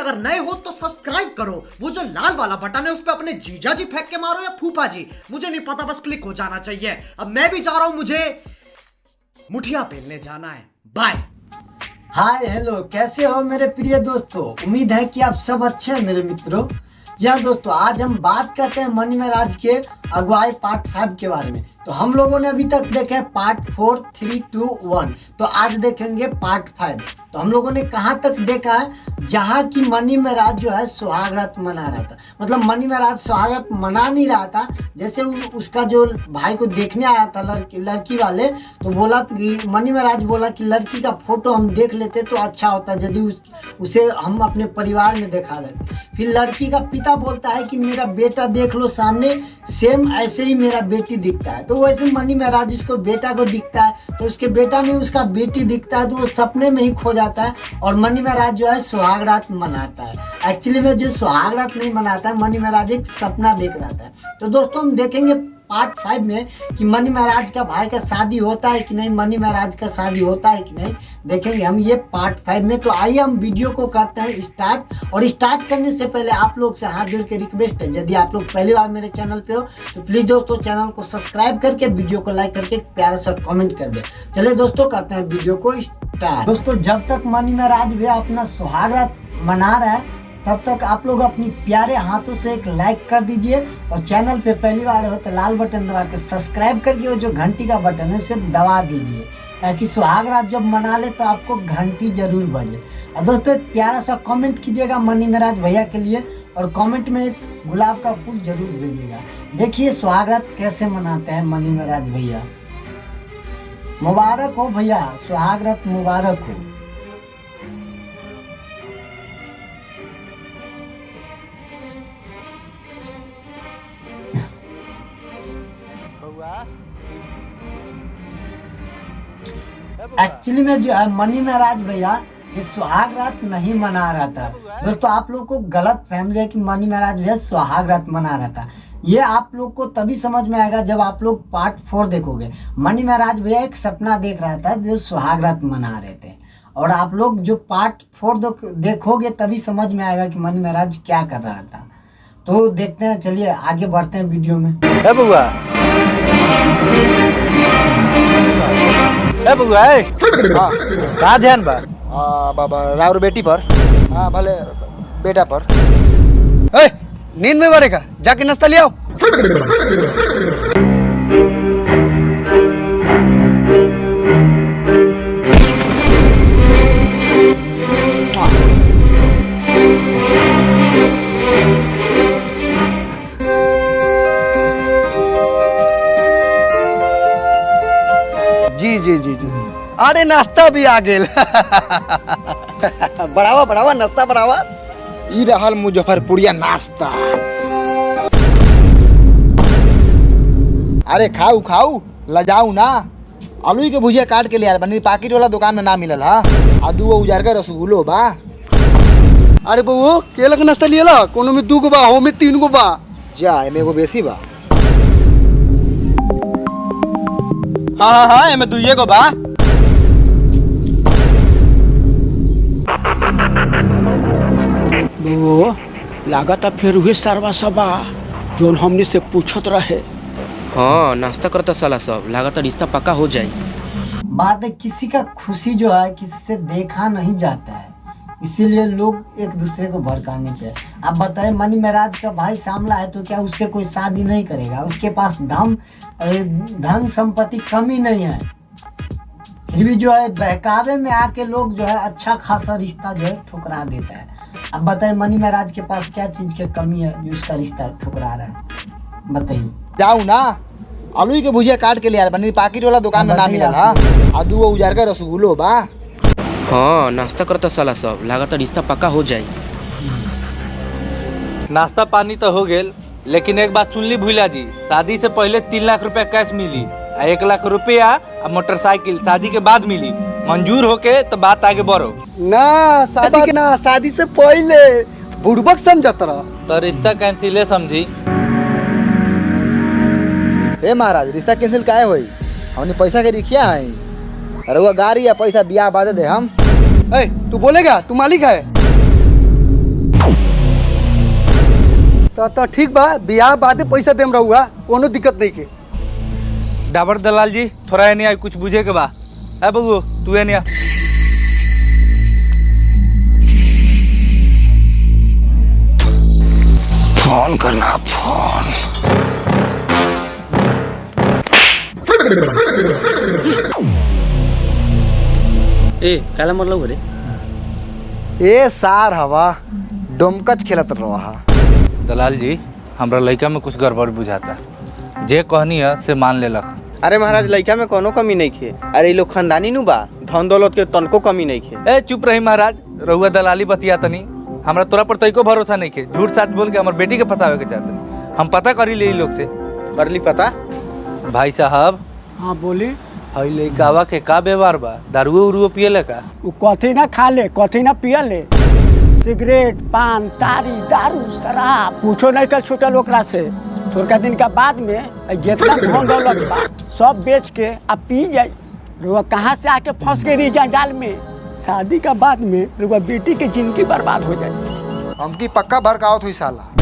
अगर नए हो तो सब्सक्राइब करो, वो जो लाल वाला बटन है उस पर अपने जीजा जी फेंक के मारो या फूफा जी, मुझे नहीं पता, बस क्लिक हो जाना चाहिए। अब मैं भी जा रहा हूं, मुझे मुठिया पेलने जाना है। बाय। हाय हेलो, कैसे हो मेरे प्रिय दोस्तों। उम्मीद है कि आप सब अच्छे हैं मेरे मित्रों। जी हाँ दोस्तों, आज हम बात करते हैं मनी महाराज के अगुवाई पार्ट 5 के बारे में। तो हम लोगों ने अभी तक देखे पार्ट 4, 3, 2, 1, तो आज देखेंगे पार्ट 5। तो हम लोगों ने कहाँ तक देखा है, जहाँ की मनी महाराज जो है सुहागरात मना रहा था। मतलब मनी महाराज सुहागरात मना नहीं रहा था, जैसे उसका जो भाई को देखने आया था लड़की वाले, तो बोला कि मनी महाराज बोला कि लड़की का फोटो हम देख लेते तो अच्छा होता यदि उसे हम अपने परिवार में दिखा देते। फिर लड़की का पिता बोलता है कि मेरा बेटा देख लो सामने, सेम ऐसे ही मेरा बेटी दिखता है। तो वैसे मनी महाराज इसको बेटा को दिखता है, तो उसके बेटा में उसका बेटी दिखता है, तो वो सपने में ही खो जाता है और मनी महाराज जो है सुहागरात मनाता है। एक्चुअली में जो सुहागरात नहीं मनाता है, मनी महाराज एक सपना देख रहा था। तो दोस्तों हम देखेंगे पार्ट 5 में कि मनी महाराज का भाई का शादी होता है कि नहीं, मनी महाराज का शादी होता है कि नहीं, देखेंगे हम ये पार्ट 5 में। तो आइए हम वीडियो को करते हैं स्टार्ट। और स्टार्ट करने से पहले आप लोग से हाथ जोड़ के रिक्वेस्ट है, यदि आप लोग पहली बार मेरे चैनल पे हो तो प्लीज दोस्तों चैनल को सब्सक्राइब करके वीडियो को लाइक करके प्यारा सा कमेंट कर दे। चलिए दोस्तों करते हैं वीडियो को स्टार्ट। दोस्तों जब तक मनी महाराज भी अपना सुहागरात मना रहा है तब तक आप लोग अपनी प्यारे हाथों से एक लाइक कर दीजिए और चैनल पे पहली बार हो तो लाल बटन दबा के सब्सक्राइब करके, जो घंटी का बटन है उसे दबा दीजिए, ताकि सुहागरात जब मना ले तो आपको घंटी जरूर बजे। और दोस्तों प्यारा सा कमेंट कीजिएगा मनी महाराज भैया के लिए, और कमेंट में एक गुलाब का फूल जरूर भेजिएगा। देखिए सुहागरात कैसे मनाते हैं मनी महाराज भैया। मुबारक हो भैया, सुहागरात मुबारक हो। एक्चुअली में जो है मनी महाराज भैया ये सुहागरात नहीं मना रहा था। दोस्तों आप लोग को गलत फहमी है कि मनी महाराज भैया सुहागरात मना रहा था। ये आप लोग को तभी समझ में आएगा जब आप लोग पार्ट 4 देखोगे। मनी महाराज भैया एक सपना देख रहा था जो सुहागरात मना रहे थे, और आप लोग जो पार्ट 4 देखोगे तभी समझ में आएगा कि मनी महाराज क्या कर रहा था। तो देखते हैं, चलिए आगे बढ़ते हैं वीडियो में। ए बुआ, ए बुआ, हाँ का ध्यान बा? बाबा राउर बेटी पर। हाँ भले बेटा पर। ए, नींद में बढ़ेगा, जाके नाश्ता ले आओ। जी जी जी जी, अरे नाश्ता भी आ गेल। बढ़ावा बढ़ावा नाश्ता बढ़ावा। ई रहल मुजफ्फरपुरिया नाश्ता। अरे खाऊ खाऊ, लजाऊ ना। आलू के भुजिया काट के ले आल बनी, पाकिट वाला दुकान में ना मिलल हा। आ दू उजार का रसगुल्लो बा। अरे बउओ केला का नाश्ता लियला, कोनो में 2 गो बा, हो में 3 गो बा। जा एमे एगो बेसी बा। हाँ हाँ हाँ, एमे 2 गो बा। बउओ लागत फिर उहे सरवा सबा जोन हमने से पूछत रहे। हाँ नाश्ता करता साला सब, लागत रिश्ता पक्का हो जाए। बात है किसी का खुशी जो है किसी से देखा नहीं जाता है, इसीलिए लोग एक दूसरे को भड़काने पे। आप बताएं मनी महाराज का भाई सामला है तो क्या उससे कोई शादी नहीं करेगा? उसके पास धन संपत्ति कमी नहीं है, फिर भी जो है बहकावे में आके लोग जो है अच्छा खासा रिश्ता जो है ठुकरा देता है। अब बताएं मनी महाराज के पास क्या चीज की कमी है जो उसका रिश्ता ठुकरा रहा है, बताइए। जाऊ ना, आलू के भुजिया काट के ले आल बनी, पाकिट वाला दुकान में ना मिलल हा। आ दू उजार का रसगुल्लो बा। हाँ नाश्ता करता साला सब, लागत रिश्ता पक्का हो जाए। नाश्ता पानी तो हो गेल, लेकिन एक बात सुन ली भूला जी, शादी से पहले 3 लाख रुपया कैश मिली, 1 लाख रुपया और मोटरसाइकिल शादी के बाद मिली। मंजूर होके तो बात आगे बढ़ो। ना शादी के ना, शादी से पहले बुड़बक समझत रहा। तो रिश्ता कैंसिले समझी। ए महाराज रिश्ता कैंसिल काहे होई? हमने पैसा के रिखिया है। अरे वो गाड़ी या पैसा बियाह बाद दे हम। ए, तू बोलेगा? तू मालिक है। तो ठीक बा, बियाह बादे पैसा देम रहुआ, कोनो दिक्कत नहीं के। डाबर दलाल जी थोड़ा नहीं आई कुछ बुझे के बा। ए बबू तू नहीं आ। फोन करना फोन। ए काला मतलब रे ए सार हवा डोमकच खेलत रहा। दलाल जी हमरा लड़का में कुछ गड़बड़ बुझाता। जे कहनी है से मान लेलक। अरे महाराज लड़का में कोनो कमी नहीं खे। अरे लोग खानदानी नु बा, धन दौलत के तनको कमी नहीं खे। ए चुप रही महाराज, रहुआ दलाली बतिया तनी। हमरा तोरा पर तइको भरोसा नहीं के। झूठ साच बोल के हमर बेटी के फंसावे के चाहते। हम पता करी ले लोग से। कर ली पता? भाई साहब हाँ बोली। हई लइकावा के का व्यवहार बा? दारुओ उरुओ पियले का? वो कथी ना खा ले, कथी ना पिया ले। सिगरेट, पान, तारी, दारू, शराब पूछो नहीं कल छूटल ओकरा से। थोड़ा दिन का बाद में जितना धन दौलत बा सब बेच के अब पी जाए। रुआ कहाँ से आके फंस गई रही जाल में। शादी का बाद में रुआ बेटी के जिंदगी बर्बाद हो जाए। हमकी पक्का भड़कावत हुई साला।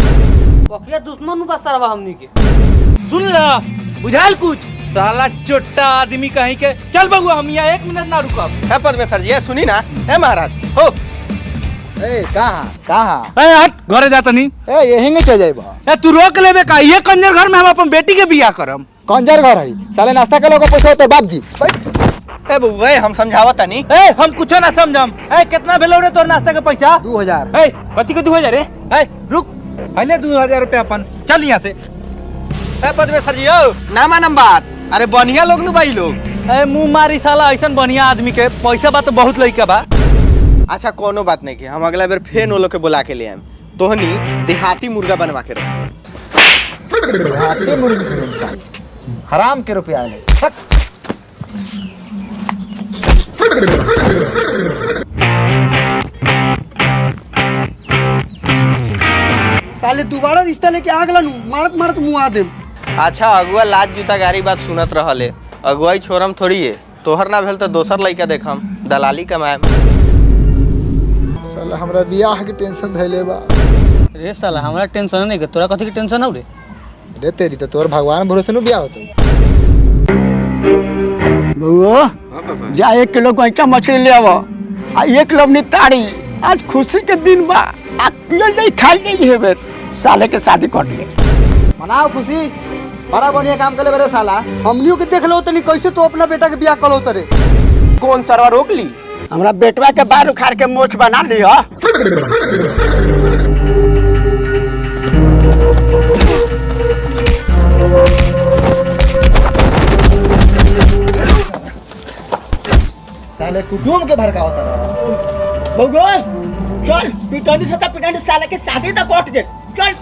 बकिया दुश्मन बा सरवा हमनी के। सुन ला बुझाल कुछ साला चोट्टा आदमी कहीं के। चल बबुआ हम यहाँ 1 मिनट ना रुकब। है परमेश्वर जी, सुनी ना। है महाराज हो ए कहाँ ए हट घरे जा तनी। ए यहीं के चल जाइबा। ए तू रोक लेबे का? ये कंजर घर में हम अपन बेटी के बियाह करम। कंजर घर है साले, नाश्ता के लोग पैसा होते बाप जी। ए बउआ हम समझावत नहीं। ए हम कुछो ना समझम। ए कितना भेलो रे तोर नाश्ता के पैसा? 2000। ए कथी के 2000 रे? ए रुक पहले 2000 रुपया अपन चल यहाँ से। है परमेश्वर जी हो ना मानम बात। अरे बढ़िया लोग नु भाई लोग। ए मुंह मारी साला ऐसा बढ़िया आदमी के पैसा बा तो बहुत लइका बा। अच्छा कोनो बात नहीं के, हम अगला बार फेन वो लोग के बुला के ले आएम। तोहनी देहाती मुर्गा बनवा के रख। हाथी मुर्गी खरीद साले, हराम के रुपया ले। साले दोबारा रिश्ता लेके आ गला नु, मारत मारत मुंह आ देम। अच्छा अगुआ लाज जूता गारी बात सुनत रहले। अगुआई छोरम थोड़ी है। तोहर ना भेल तो दोसर लइका देखम, दलाली कमाएम। साला हमरा बियाह के टेंशन धइले बा। रे साला हमरा टेंशन नहीं के, तोरा कथी के टेंशन हौ रे? रे तेरी तो तोर भगवान भरोसे नु बियाह होतो। बउआ जा 1 किलो गोइठा मछली ले आवो आ 1 किलो अपनी तारी। आज खुशी के दिन बा। आ पियल नहीं खाई नहीं हेबे। साले के शादी कर ले। मनाओ खुशी, बड़ा बढ़िया काम करे बरे साला। हमनियों के देख लो तनी कैसे तो अपना बेटा के बियाह कलो तरे। कौन सरवा रोक ली? हमरा बेटवा के बाल उखाड़ के मोछ बना लियो। साले कुटुम के भड़कावत रहा। बउआ चल पिटानी से पिटानी साले के शादी तक कट गए। चल